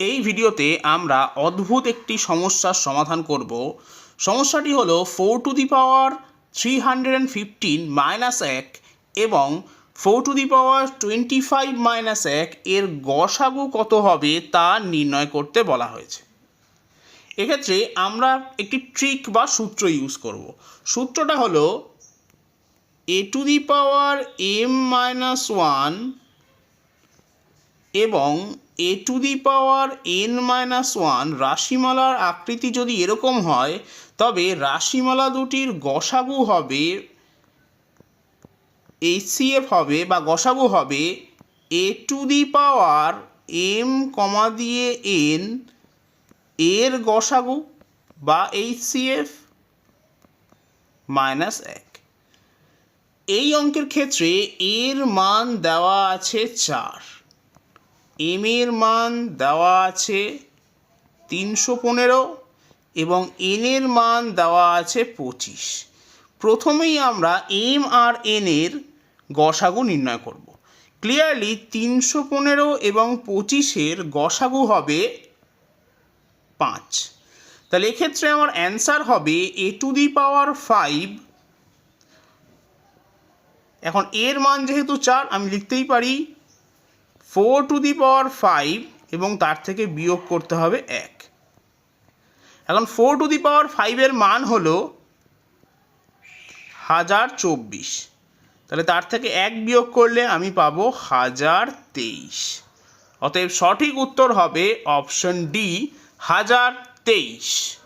এই ভিডিওতে আমরা অদ্ভুত একটি সমস্যার সমাধান করব। সমস্যাটি হলো 4 টু দি পাওয়ার 315 মাইনাস 1 এবং 4 টু দি পাওয়ার 25 মাইনাস 1 এর গসাগু কত হবে তা নির্ণয় করতে বলা হয়েছে। এক্ষেত্রে আমরা একটি ট্রিক বা সূত্র ইউজ করব। সূত্রটা হলো a to the power m minus 1 এবং a to the power n minus 1 রাশিমালার আকৃতি যদি এরকম হয় তবে রাশিমালা দুটির গসাগু হবে HCF হবে বা গসাগু হবে a to the power m কমা দিয়ে n এর গসাগু বা HCF মাইনাস 1। এই অঙ্কের ক্ষেত্রে এর মান দেওয়া আছে 4, m এর মান দেওয়া আছে 315 এবং n এর মান দেওয়া আছে 25। প্রথমেই আমরা m আর n এর গসাগু নির্ণয় করব। ক্লিয়ারলি 315 এবং 25-এর গসাগু হবে 5। তাহলে এক্ষেত্রে আমার অ্যান্সার হবে a টু দি পাওয়ার 5। এখন এর মান যেহেতু 4 আমি লিখতেই পারি 4 টু দি পাওয়ার 5 এবং তার থেকে বিয়োগ করতে হবে 1। এখন 4 টু দি পাওয়ার 5 এর মান হলো 1024। তাহলে তার থেকে 1 বিয়োগ করলে আমি পাবো 1023। অতএব সঠিক উত্তর হবে অপশন ডি 1023।